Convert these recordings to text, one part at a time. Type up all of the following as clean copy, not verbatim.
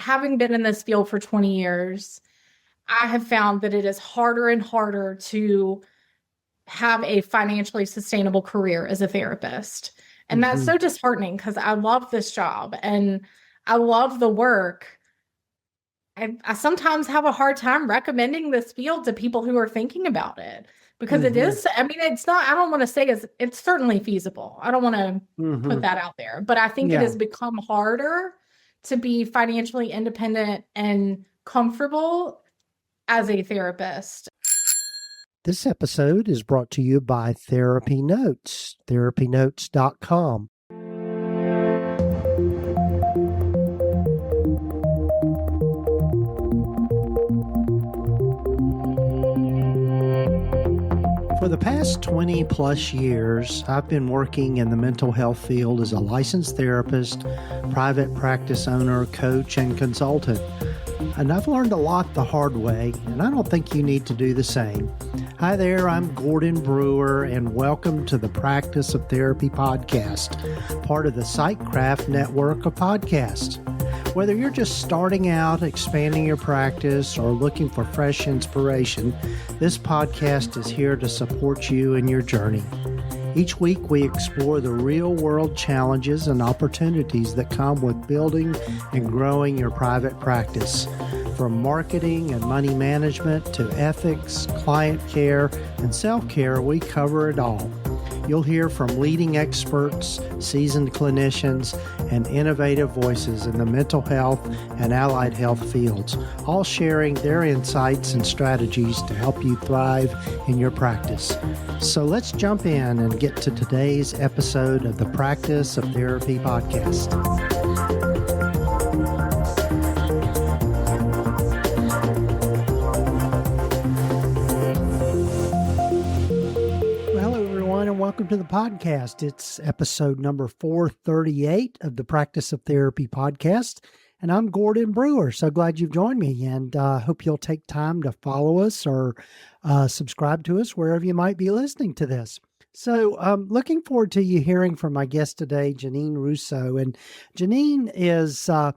having been in this field for 20 years, I have found that it is harder and harder to have a financially sustainable career as a therapist. And that's so disheartening because I love this job and I love the work. I sometimes have a hard time recommending this field to people who are thinking about it because it is, I mean, it's not, I don't want to say it's certainly feasible. I don't want to put that out there, but I think it has become harder to be financially independent and comfortable as a therapist. This episode is brought to you by TherapyNotes, TherapyNotes.com. For the past 20 plus years, I've been working in the mental health field as a licensed therapist, private practice owner, coach, and consultant. And I've learned a lot the hard way, and I don't think you need to do the same. Hi there, I'm Gordon Brewer, and welcome to the Practice of Therapy podcast, part of the Psychcraft network of podcasts. Whether you're just starting out, expanding your practice, or looking for fresh inspiration, this podcast is here to support you in your journey. Each week, we explore the real-world challenges and opportunities that come with building and growing your private practice. From marketing and money management to ethics, client care, and self-care, we cover it all. You'll hear from leading experts, seasoned clinicians, and innovative voices in the mental health and allied health fields, all sharing their insights and strategies to help you thrive in your practice. So let's jump in and get to today's episode of the Practice of Therapy podcast. Welcome to the podcast. It's episode number 438 of the Practice of Therapy podcast, and I'm Gordon Brewer. So glad you've joined me, and hope you'll take time to follow us or subscribe to us wherever you might be listening to this. So looking forward to you hearing from my guest today, Jeanine Rousso. And Jeanine is a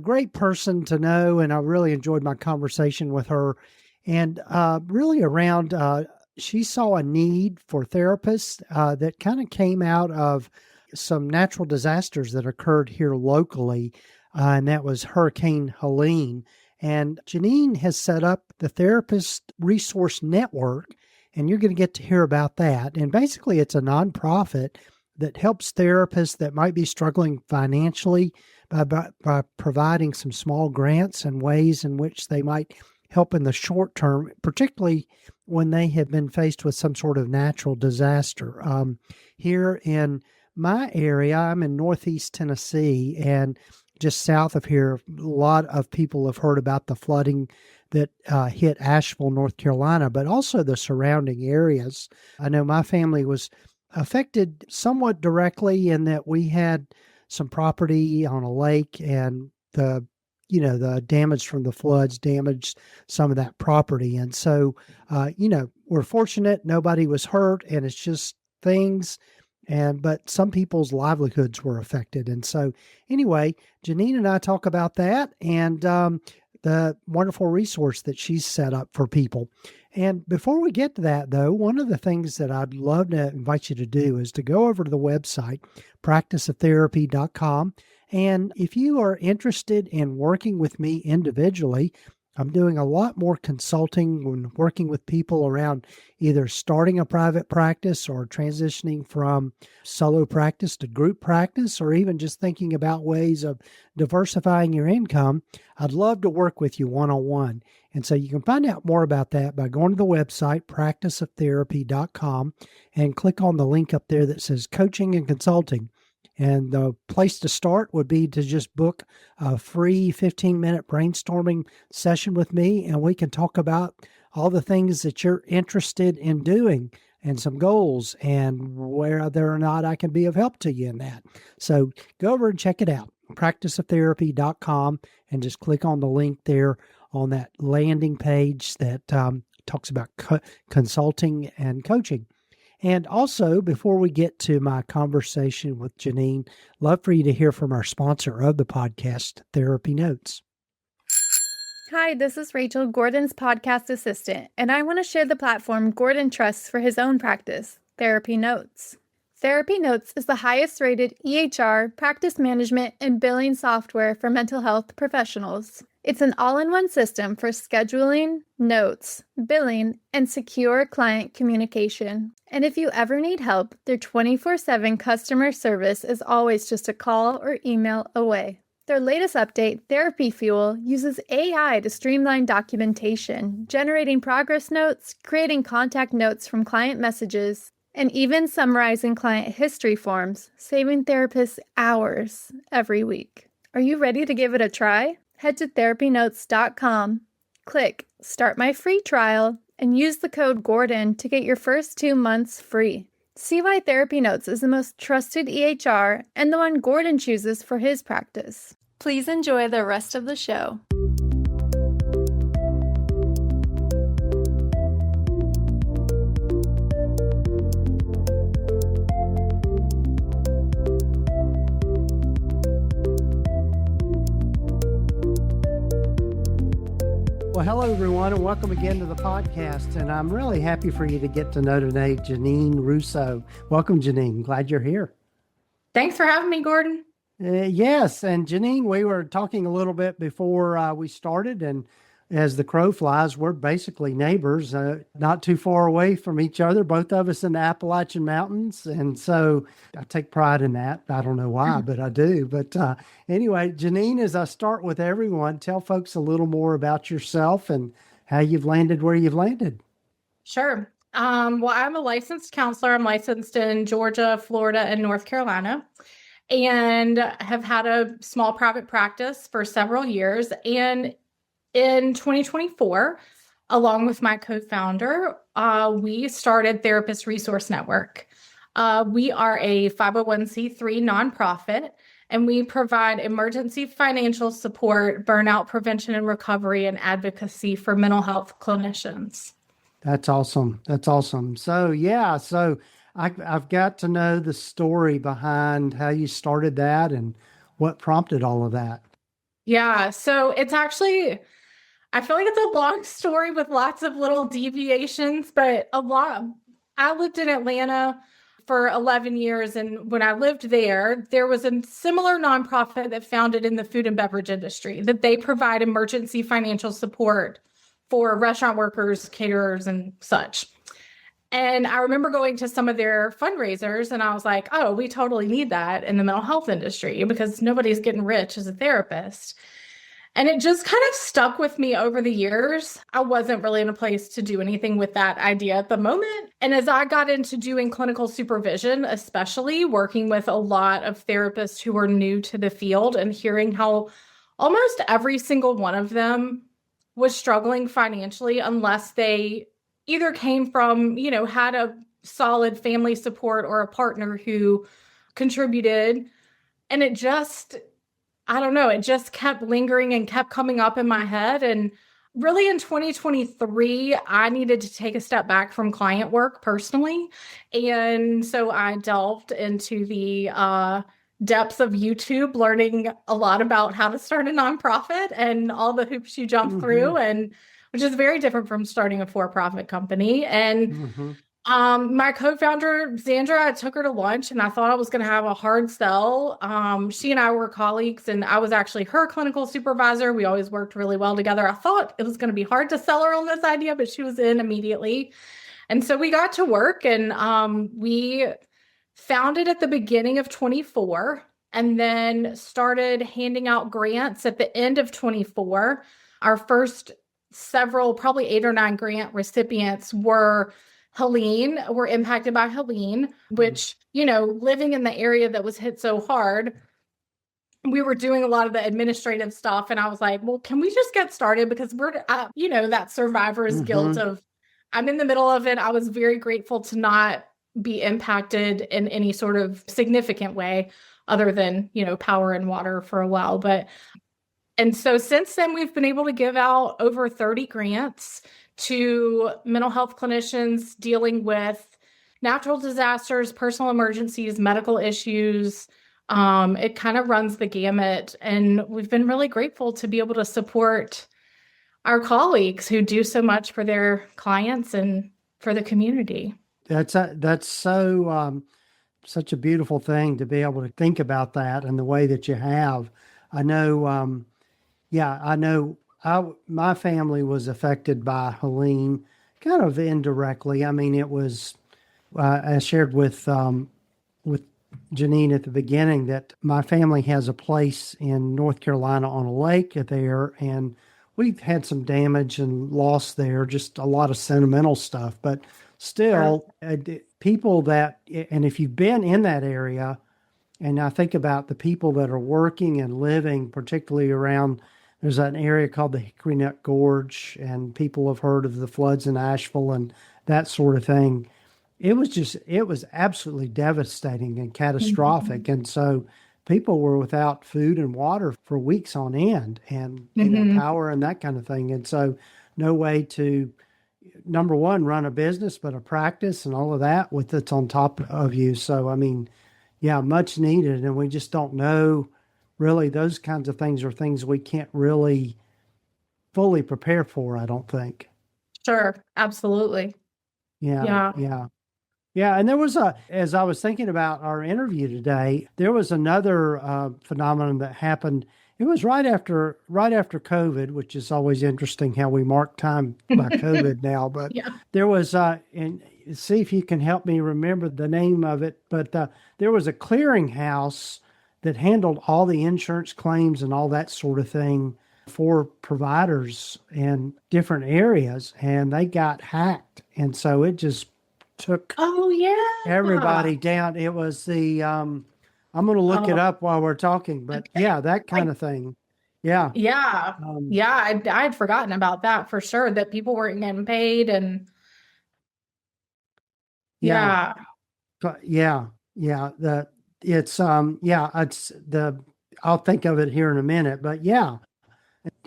great person to know, and I really enjoyed my conversation with her. And really around she saw a need for therapists that kind of came out of some natural disasters that occurred here locally, and that was Hurricane Helene. And Jeanine has set up the Therapist Resource Network, and you're going to get to hear about that. And basically, it's a nonprofit that helps therapists that might be struggling financially by providing some small grants and ways in which they might help in the short term, particularly when they have been faced with some sort of natural disaster. Here in my area, I'm in Northeast Tennessee, and just south of here, a lot of people have heard about the flooding that hit Asheville, North Carolina, but also the surrounding areas. I know my family was affected somewhat directly in that we had some property on a lake, and the damage from the floods damaged some of that property. And so, we're fortunate nobody was hurt, and it's just things, but some people's livelihoods were affected. And so anyway, Jeanine and I talk about that and the wonderful resource that she's set up for people. And before we get to that, though, one of the things that I'd love to invite you to do is to go over to the website, practiceoftherapy.com. And if you are interested in working with me individually, I'm doing a lot more consulting when working with people around either starting a private practice or transitioning from solo practice to group practice, or even just thinking about ways of diversifying your income. I'd love to work with you one-on-one. And so you can find out more about that by going to the website, practiceoftherapy.com, and click on the link up there that says Coaching and Consulting. And the place to start would be to just book a free 15-minute brainstorming session with me, and we can talk about all the things that you're interested in doing and some goals and whether or not I can be of help to you in that. So go over and check it out, practiceoftherapy.com, and just click on the link there on that landing page that talks about consulting and coaching. And also, before we get to my conversation with Jeanine, love for you to hear from our sponsor of the podcast, TherapyNotes. Hi, this is Rachel, Gordon's podcast assistant, and I want to share the platform Gordon trusts for his own practice, TherapyNotes. TherapyNotes is the highest rated EHR, practice management, and billing software for mental health professionals. It's an all-in-one system for scheduling, notes, billing, and secure client communication. And if you ever need help, their 24/7 customer service is always just a call or email away. Their latest update, Therapy Fuel, uses AI to streamline documentation, generating progress notes, creating contact notes from client messages, and even summarizing client history forms, saving therapists hours every week. Are you ready to give it a try? Head to therapynotes.com, click Start My Free Trial, and use the code Gordon to get your first 2 months free. See why TherapyNotes is the most trusted EHR and the one Gordon chooses for his practice. Please enjoy the rest of the show. Well, hello, everyone, and welcome again to the podcast. And I'm really happy for you to get to know today Jeanine Rousso. Welcome, Jeanine. Glad you're here. Thanks for having me, Gordon. Yes. And Jeanine, we were talking a little bit before we started, and as the crow flies, we're basically neighbors, not too far away from each other, both of us in the Appalachian Mountains. And so I take pride in that. I don't know why, but I do. But anyway, Jeanine, as I start with everyone, tell folks a little more about yourself and how you've landed where you've landed. Sure. Well, I'm a licensed counselor. I'm licensed in Georgia, Florida, and North Carolina, and have had a small private practice for several years. And in 2024, along with my co-founder, we started Therapist Resource Network. We are a 501c3 nonprofit, and we provide emergency financial support, burnout prevention and recovery, and advocacy for mental health clinicians. That's awesome. That's awesome. So, I've got to know the story behind how you started that and what prompted all of that. Yeah, so it's actually, I feel like it's a long story with lots of little deviations, but I lived in Atlanta for 11 years. And when I lived there was a similar nonprofit that founded in the food and beverage industry that they provide emergency financial support for restaurant workers, caterers, and such. And I remember going to some of their fundraisers and I was like, oh, we totally need that in the mental health industry because nobody's getting rich as a therapist. And it just kind of stuck with me over the years. I wasn't really in a place to do anything with that idea at the moment. And as I got into doing clinical supervision, especially working with a lot of therapists who were new to the field and hearing how almost every single one of them was struggling financially unless they either came from, had a solid family support or a partner who contributed. And it just, I don't know, it just kept lingering and kept coming up in my head. And really in 2023, I needed to take a step back from client work personally. And so I delved into the depths of YouTube, learning a lot about how to start a nonprofit and all the hoops you jump through, and which is very different from starting a for-profit company. And my co-founder, Xandra, I took her to lunch and I thought I was going to have a hard sell. She and I were colleagues and I was actually her clinical supervisor. We always worked really well together. I thought it was going to be hard to sell her on this idea, but she was in immediately. And so we got to work and we founded at the beginning of 24 and then started handing out grants at the end of 24. Our first several, probably 8 or 9 grant recipients were impacted by Helene, which, living in the area that was hit so hard, we were doing a lot of the administrative stuff. And I was like, well, can we just get started? Because that survivor's guilt of, I'm in the middle of it. I was very grateful to not be impacted in any sort of significant way other than, power and water for a while. And so since then, we've been able to give out over 30 grants to mental health clinicians dealing with natural disasters, personal emergencies, medical issues. It kind of runs the gamut. And we've been really grateful to be able to support our colleagues who do so much for their clients and for the community. That's so such a beautiful thing to be able to think about that and the way that you have. I know, I know. My family was affected by Helene, kind of indirectly. I mean, it was I shared with Jeanine at the beginning that my family has a place in North Carolina on a lake there, and we've had some damage and loss there, just a lot of sentimental stuff. But still, people that, and if you've been in that area, and I think about the people that are working and living, particularly around, there's an area called the Hickory Nut Gorge, and people have heard of the floods in Asheville and that sort of thing. It was absolutely devastating and catastrophic. And so people were without food and water for weeks on end, and, power and that kind of thing. And so no way to, number one, run a business, but a practice and all of that with it's on top of you. So, I mean, yeah, much needed. And we just don't know really, those kinds of things are things we can't really fully prepare for, I don't think. Sure. Absolutely. Yeah. Yeah, and there was as I was thinking about our interview today, there was another phenomenon that happened. It was right after COVID, which is always interesting how we mark time by COVID now. But there was, and see if you can help me remember the name of it. But there was a clearinghouse that handled all the insurance claims and all that sort of thing for providers in different areas, and they got hacked, and so it just took everybody down. It was the I'm going to look it up while we're talking, but that kind of thing. I had forgotten about that for sure, that people weren't getting paid. And I'll think of it here in a minute, but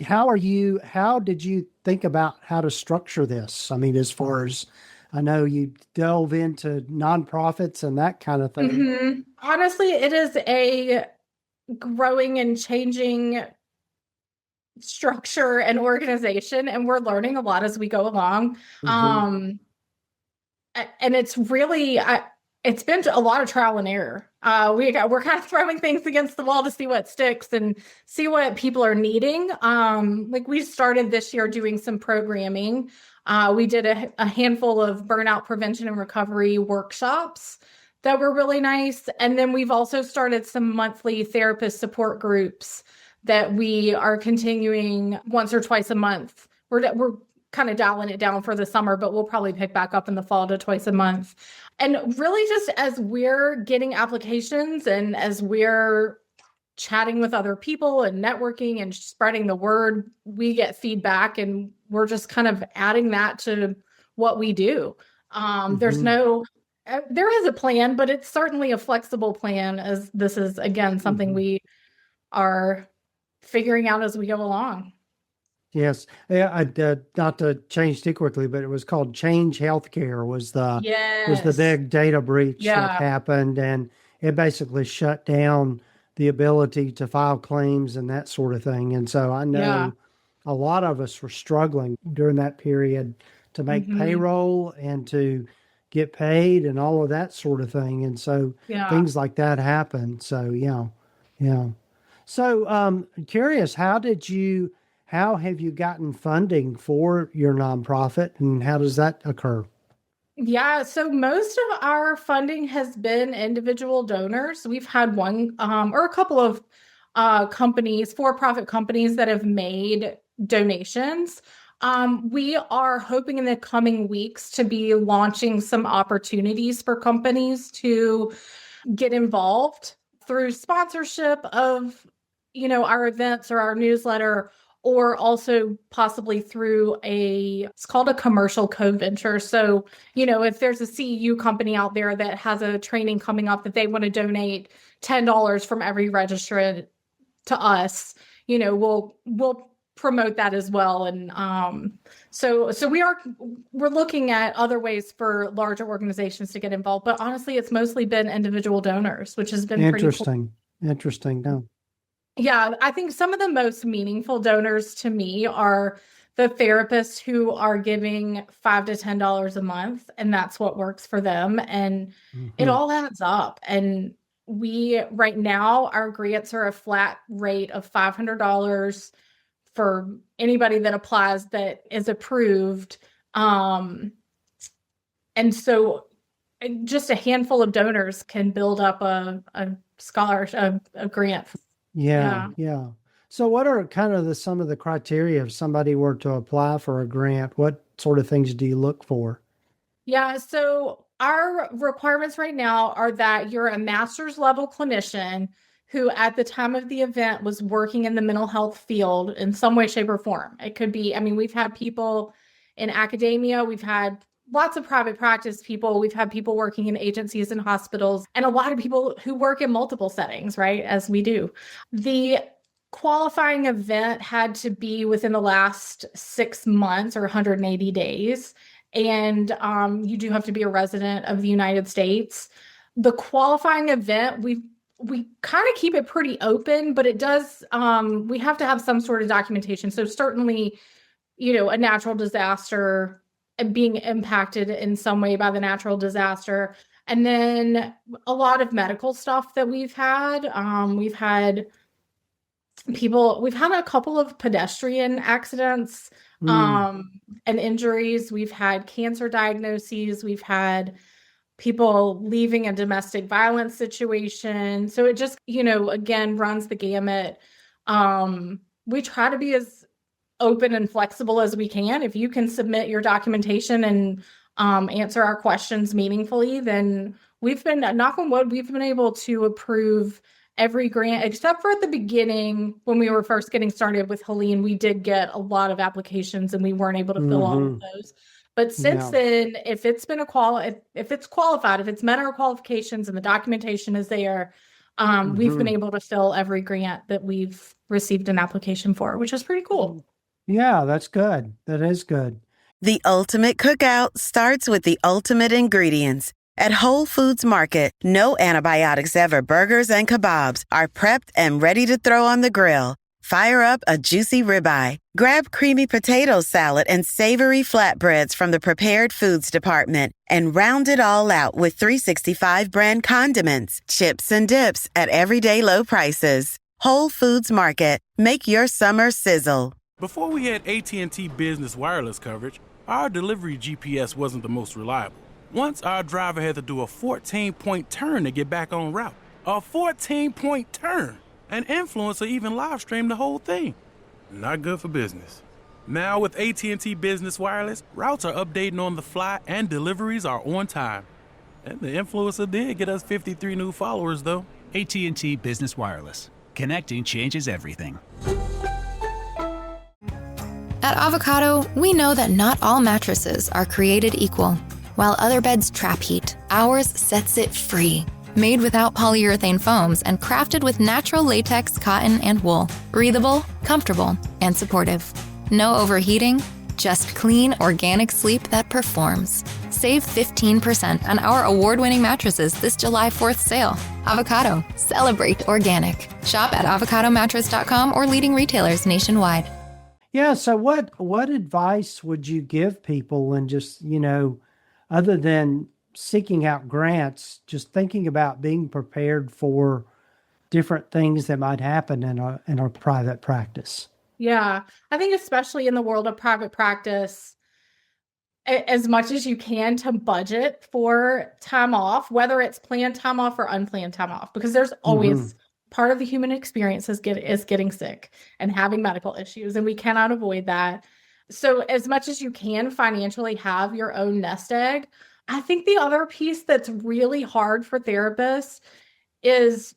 how did you think about how to structure this? I mean, as far as I know, you delve into nonprofits and that kind of thing. Honestly, it is a growing and changing structure and organization, and we're learning a lot as we go along. And it's really, it's been a lot of trial and error. We're kind of throwing things against the wall to see what sticks and see what people are needing. Like we started this year doing some programming. We did a handful of burnout prevention and recovery workshops that were really nice. And then we've also started some monthly therapist support groups that we are continuing once or twice a month. We're kind of dialing it down for the summer, but we'll probably pick back up in the fall to twice a month. And really just as we're getting applications and as we're chatting with other people and networking and spreading the word, we get feedback, and we're just kind of adding that to what we do. There is a plan, but it's certainly a flexible plan, as this is, again, something we are figuring out as we go along. Yes. Not to change too quickly, but it was called Change Healthcare was the big data breach that happened, and it basically shut down the ability to file claims and that sort of thing. And so I know a lot of us were struggling during that period to make payroll and to get paid and all of that sort of thing. And so things like that happen. So, yeah. So curious, how have you gotten funding for your nonprofit, and how does that occur? Yeah, so most of our funding has been individual donors. We've had one or a couple of companies, for-profit companies, that have made donations. We are hoping in the coming weeks to be launching some opportunities for companies to get involved through sponsorship of, our events or our newsletter, or also possibly through it's called a commercial co-venture. So, if there's a CEU company out there that has a training coming up that they want to donate $10 from every registrant to us, we'll promote that as well. And so we're looking at other ways for larger organizations to get involved. But honestly, it's mostly been individual donors, which has been interesting. Pretty cool. Interesting. No. Yeah, I think some of the most meaningful donors to me are the therapists who are giving $5 to $10 a month, and that's what works for them. And it all adds up. And right now, our grants are a flat rate of $500 for anybody that applies that is approved. And so just a handful of donors can build up a scholarship, a grant. Yeah. So what are kind of some of the criteria if somebody were to apply for a grant? What sort of things do you look for? Yeah, so our requirements right now are that you're a master's level clinician who at the time of the event was working in the mental health field in some way, shape, or form. It could be, we've had people in academia, we've had lots of private practice people, we've had people working in agencies and hospitals, and a lot of people who work in multiple settings, right, as we do. The qualifying event had to be within the last 6 months or 180 days. And you do have to be a resident of the United States. The qualifying event, we kind of keep it pretty open, but it does, we have to have some sort of documentation. So certainly, a natural disaster, being impacted in some way by the natural disaster. And then a lot of medical stuff that we've had. We've had a couple of pedestrian accidents and injuries. We've had cancer diagnoses. We've had people leaving a domestic violence situation. So it just, again, runs the gamut. We try to be as open and flexible as we can. If you can submit your documentation and answer our questions meaningfully, then we've been, knock on wood, we've been able to approve every grant, except for at the beginning when we were first getting started with Helene. We did get a lot of applications and we weren't able to fill all of those. But since then, if it's been if it's qualified, if it's met our qualifications and the documentation is there, we've been able to fill every grant that we've received an application for, which is pretty cool. Yeah, that's good. That is good. The ultimate cookout starts with the ultimate ingredients. At Whole Foods Market, no antibiotics ever burgers and kebabs are prepped and ready to throw on the grill. Fire up a juicy ribeye. Grab creamy potato salad and savory flatbreads from the prepared foods department and round it all out with 365 brand condiments, chips, and dips at everyday low prices. Whole Foods Market. Make your summer sizzle. Before we had AT&T Business Wireless coverage, our delivery GPS wasn't the most reliable. Once our driver had to do a 14-point turn to get back on route. A 14-point turn! An influencer even live streamed the whole thing. Not good for business. Now with AT&T Business Wireless, routes are updating on the fly and deliveries are on time. And the influencer did get us 53 new followers though. AT&T Business Wireless. Connecting changes everything. At Avocado, we know that not all mattresses are created equal. While other beds trap heat, ours sets it free. Made without polyurethane foams and crafted with natural latex, cotton, and wool. Breathable, comfortable, and supportive. No overheating, just clean, organic sleep that performs. Save 15% on our award-winning mattresses this July 4th sale. Avocado, celebrate organic. Shop at avocadomattress.com or leading retailers nationwide. Yeah, so what advice would you give people when just, other than seeking out grants, just thinking about being prepared for different things that might happen in a private practice? Yeah, I think especially in the world of private practice, as much as you can to budget for time off, whether it's planned time off or unplanned time off, because there's always part of the human experience is getting sick and having medical issues, and we cannot avoid that. So as much as you can financially have your own nest egg. I think the other piece that's really hard for therapists is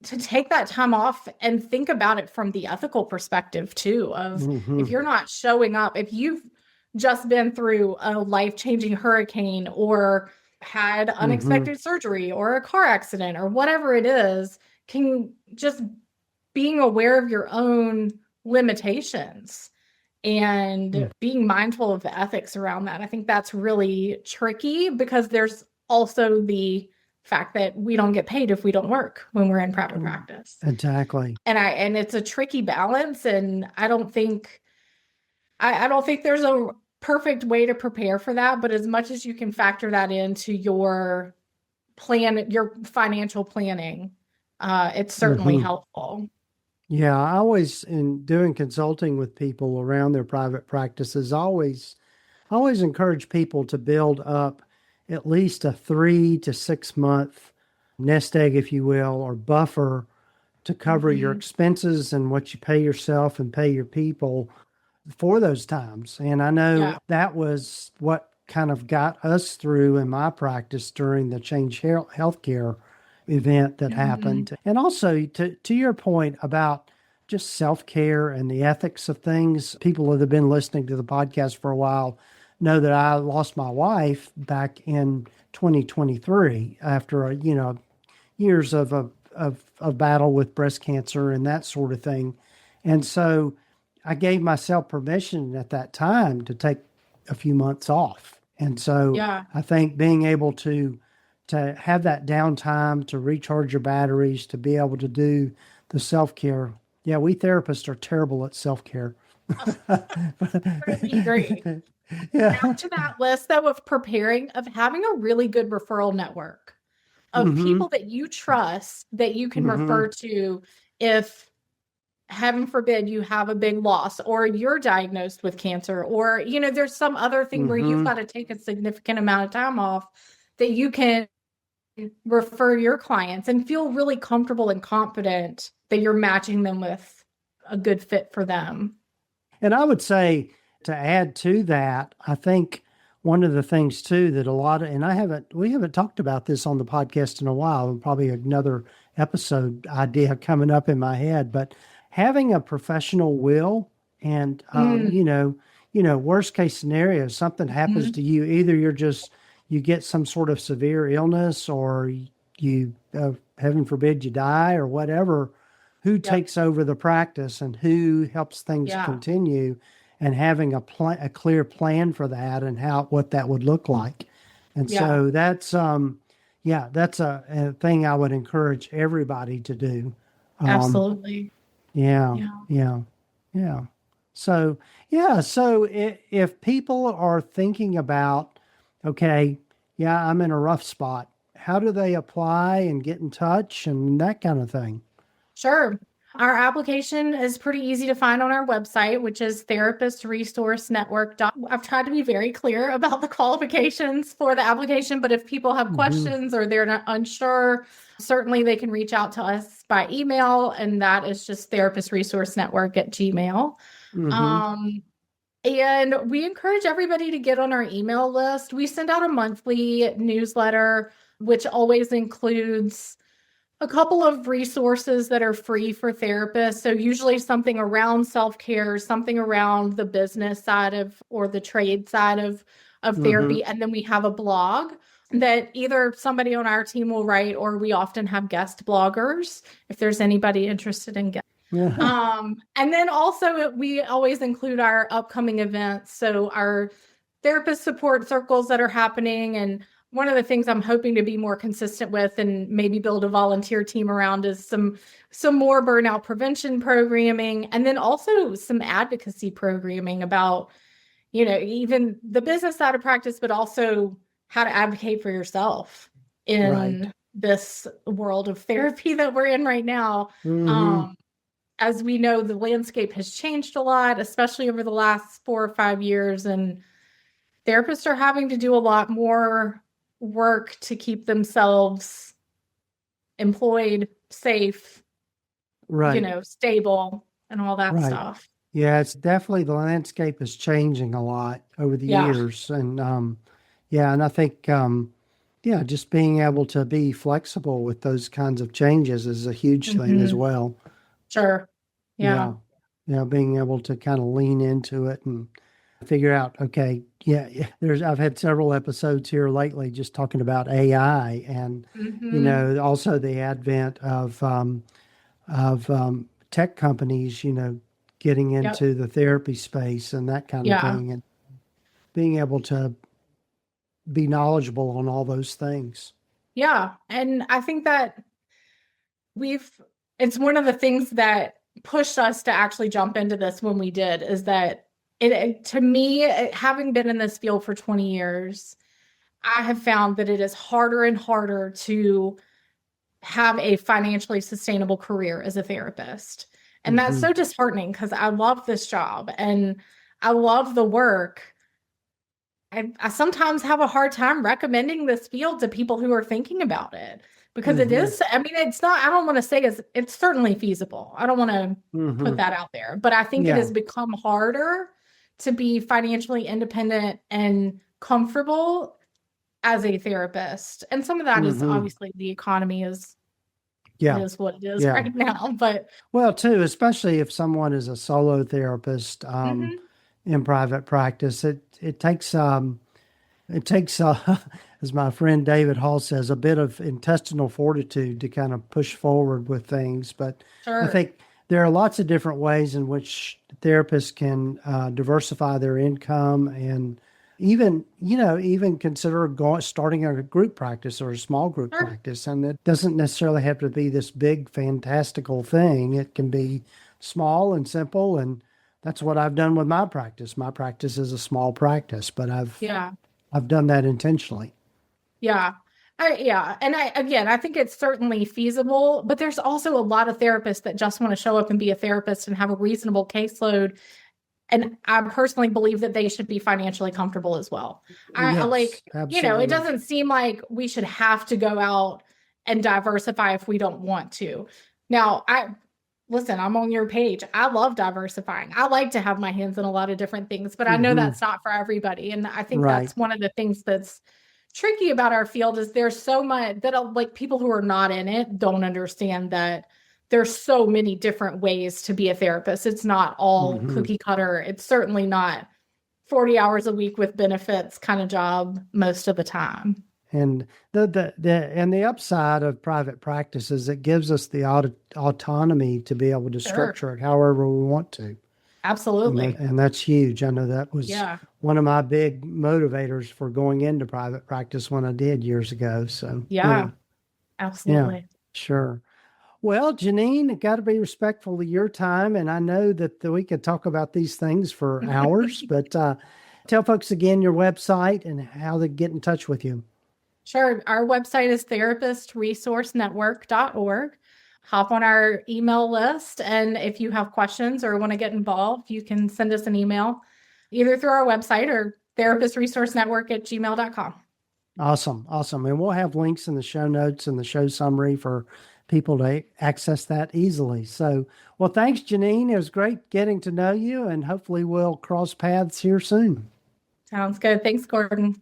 to take that time off and think about it from the ethical perspective too, of if you're not showing up, if you've just been through a life-changing hurricane or had unexpected surgery or a car accident or whatever it is, can just being aware of your own limitations and being mindful of the ethics around that. I think that's really tricky because there's also the fact that we don't get paid if we don't work when we're in private practice. Exactly. And it's a tricky balance. And I don't think I don't think there's a perfect way to prepare for that, but as much as you can factor that into your plan, your financial planning, it's certainly helpful. Yeah, I always, in doing consulting with people around their private practices, I always encourage people to build up at least a 3 to 6 month nest egg, if you will, or buffer to cover your expenses and what you pay yourself and pay your people for those times. And I know Yeah. that was what kind of got us through in my practice during the Change Healthcare event that happened. And also to your point about just self-care and the ethics of things, people that have been listening to the podcast for a while know that I lost my wife back in 2023 after years of battle with breast cancer and that sort of thing. And so I gave myself permission at that time to take a few months off. And so Yeah. I think being able to have that downtime, to recharge your batteries, to be able to do the self-care. Yeah, we therapists are terrible at self-care. Really agree. Yeah. Add to that list, though, of preparing, of having a really good referral network of people that you trust that you can refer to if, heaven forbid, you have a big loss or you're diagnosed with cancer, or, there's some other thing where you've got to take a significant amount of time off, that you can refer your clients and feel really comfortable and confident that you're matching them with a good fit for them. And I would say, to add to that, I think one of the things too that we haven't talked about this on the podcast in a while, and probably another episode idea coming up in my head, but having a professional will and, worst case scenario, something happens to you, either you get some sort of severe illness, or you, heaven forbid, you die or whatever, who takes over the practice and who helps things continue, and having a clear plan for that and what that would look like. And so that's a thing I would encourage everybody to do. Absolutely. Yeah. So if people are thinking about, okay, I'm in a rough spot, how do they apply and get in touch and that kind of thing? Sure. Our application is pretty easy to find on our website, which is therapistresourcenetwork. I've tried to be very clear about the qualifications for the application, but if people have questions or they're not unsure, certainly they can reach out to us by email, and that is just therapistresourcenetwork@gmail.com. And we encourage everybody to get on our email list. We send out a monthly newsletter, which always includes a couple of resources that are free for therapists. So usually something around self-care, something around the business side of, or the trade side of therapy. And then we have a blog that either somebody on our team will write, or we often have guest bloggers if there's anybody interested in guest. And then also we always include our upcoming events. So our therapist support circles that are happening, and one of the things I'm hoping to be more consistent with and maybe build a volunteer team around is some more burnout prevention programming, and then also some advocacy programming about, even the business side of practice, but also how to advocate for yourself in this world of therapy that we're in right now. As we know, the landscape has changed a lot, especially over the last 4 or 5 years, and therapists are having to do a lot more work to keep themselves employed, safe, stable, and all that stuff. Yeah, it's definitely, the landscape is changing a lot over the years. And and I think just being able to be flexible with those kinds of changes is a huge thing as well. Sure. Yeah. Being able to kind of lean into it and figure out, okay, I've had several episodes here lately just talking about AI and, also the advent of tech companies, getting into the therapy space and that kind of thing, and being able to be knowledgeable on all those things. Yeah. And I think that it's one of the things that pushed us to actually jump into this when we did, is that To me, having been in this field for 20 years, I have found that it is harder and harder to have a financially sustainable career as a therapist. And that's so disheartening because I love this job and I love the work. I sometimes have a hard time recommending this field to people who are thinking about it because it is, I mean, it's not, I don't want to say it's certainly feasible. I don't want to put that out there, but I think it has become harder to be financially independent and comfortable as a therapist. And some of that is obviously the economy is what it is right now. But well, too, especially if someone is a solo therapist in private practice, it takes as my friend David Hall says, a bit of intestinal fortitude to kind of push forward with things. But I think there are lots of different ways in which therapists can diversify their income and even consider starting a group practice or a small group practice. And it doesn't necessarily have to be this big, fantastical thing. It can be small and simple. And that's what I've done with my practice. My practice is a small practice, but I've done that intentionally. Yeah. And I think it's certainly feasible, but there's also a lot of therapists that just want to show up and be a therapist and have a reasonable caseload. And I personally believe that they should be financially comfortable as well. It doesn't seem like we should have to go out and diversify if we don't want to. Now, I'm on your page. I love diversifying. I like to have my hands in a lot of different things, but I know that's not for everybody. And I think that's one of the things that's tricky about our field is there's so much that like people who are not in it don't understand that there's so many different ways to be a therapist. It's not all cookie cutter. It's certainly not 40 hours a week with benefits kind of job most of the time. And the upside of private practice is it gives us the autonomy to be able to structure it however we want to. Absolutely. And that's huge. I know that was one of my big motivators for going into private practice when I did years ago. So absolutely. Yeah, sure. Well, Jeanine, got to be respectful of your time. And I know that we could talk about these things for hours, but tell folks again your website and how they get in touch with you. Sure. Our website is therapistresourcenetwork.org. Hop on our email list. And if you have questions or want to get involved, you can send us an email either through our website or therapistresourcenetwork@gmail.com. Awesome. And we'll have links in the show notes and the show summary for people to access that easily. So, well, thanks, Jeanine. It was great getting to know you, and hopefully we'll cross paths here soon. Sounds good. Thanks, Gordon.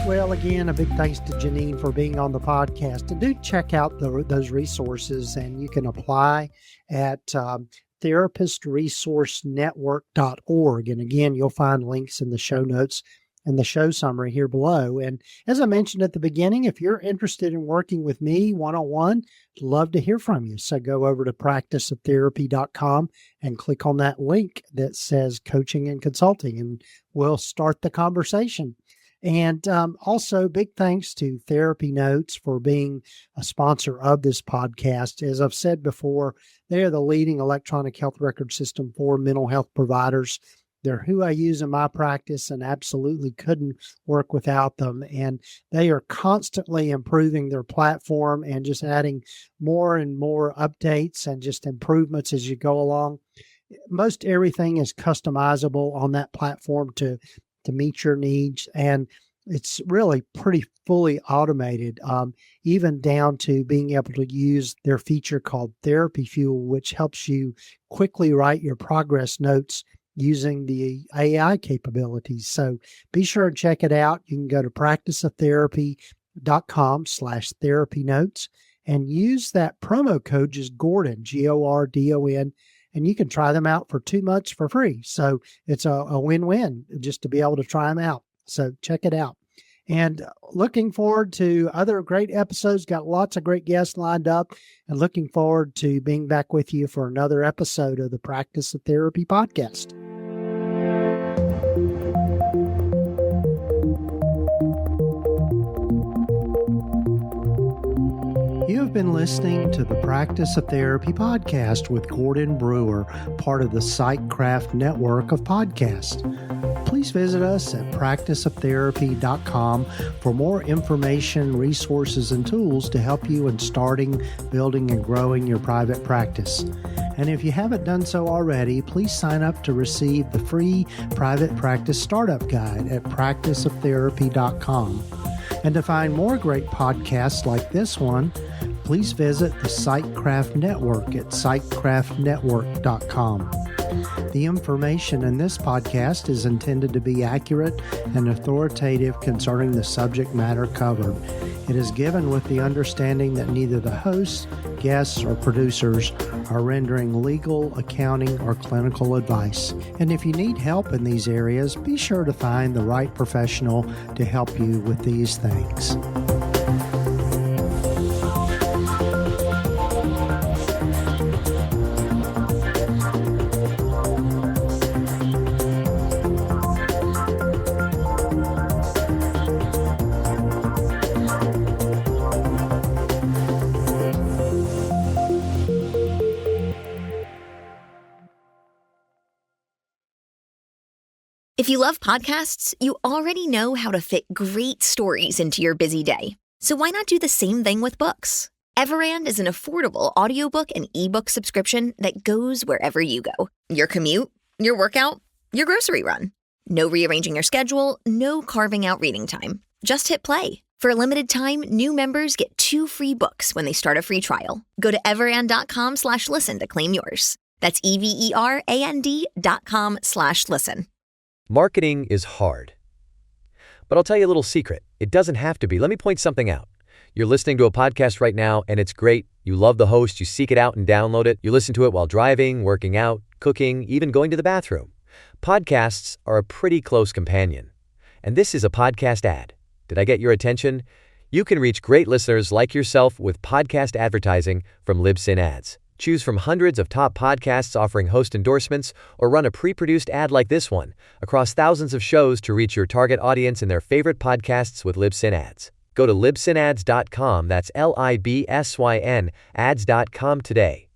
Well, again, a big thanks to Jeanine for being on the podcast. And do check out those resources, and you can apply at therapistresourcenetwork.org. And again, you'll find links in the show notes and the show summary here below. And as I mentioned at the beginning, if you're interested in working with me one-on-one, I'd love to hear from you. So go over to practiceoftherapy.com and click on that link that says coaching and consulting, and we'll start the conversation. And also, big thanks to TherapyNotes for being a sponsor of this podcast. As I've said before, they are the leading electronic health record system for mental health providers. They're who I use in my practice and absolutely couldn't work without them. And they are constantly improving their platform and just adding more and more updates and just improvements as you go along. Most everything is customizable on that platform to meet your needs. And it's really pretty fully automated, even down to being able to use their feature called Therapy Fuel, which helps you quickly write your progress notes using the AI capabilities. So be sure to check it out. You can go to practiceoftherapy.com/therapynotes and use that promo code, just Gordon, Gordon, and you can try them out for 2 months for free. So it's a win-win just to be able to try them out. So check it out. And looking forward to other great episodes. Got lots of great guests lined up, and looking forward to being back with you for another episode of the Practice of Therapy podcast. You have been listening to the Practice of Therapy podcast with Gordon Brewer, part of the PsychCraft network of podcasts. Please visit us at practiceoftherapy.com for more information, resources, and tools to help you in starting, building, and growing your private practice. And if you haven't done so already, please sign up to receive the free Private Practice Startup Guide at practiceoftherapy.com. And to find more great podcasts like this one, please visit the PsychCraft Network at psychcraftnetwork.com. The information in this podcast is intended to be accurate and authoritative concerning the subject matter covered. It is given with the understanding that neither the hosts, guests, or producers are rendering legal, accounting, or clinical advice. And if you need help in these areas, be sure to find the right professional to help you with these things. If you love podcasts, you already know how to fit great stories into your busy day. So why not do the same thing with books? Everand is an affordable audiobook and ebook subscription that goes wherever you go. Your commute, your workout, your grocery run. No rearranging your schedule, no carving out reading time. Just hit play. For a limited time, new members get 2 free books when they start a free trial. Go to everand.com/listen to claim yours. That's everand.com/listen. Marketing is hard. But I'll tell you a little secret. It doesn't have to be. Let me point something out. You're listening to a podcast right now, and it's great. You love the host. You seek it out and download it. You listen to it while driving, working out, cooking, even going to the bathroom. Podcasts are a pretty close companion. And this is a podcast ad. Did I get your attention? You can reach great listeners like yourself with podcast advertising from Libsyn Ads. Choose from hundreds of top podcasts offering host endorsements, or run a pre-produced ad like this one across thousands of shows to reach your target audience and their favorite podcasts with Libsyn Ads. Go to libsynads.com, that's LIBSYN, ads.com today.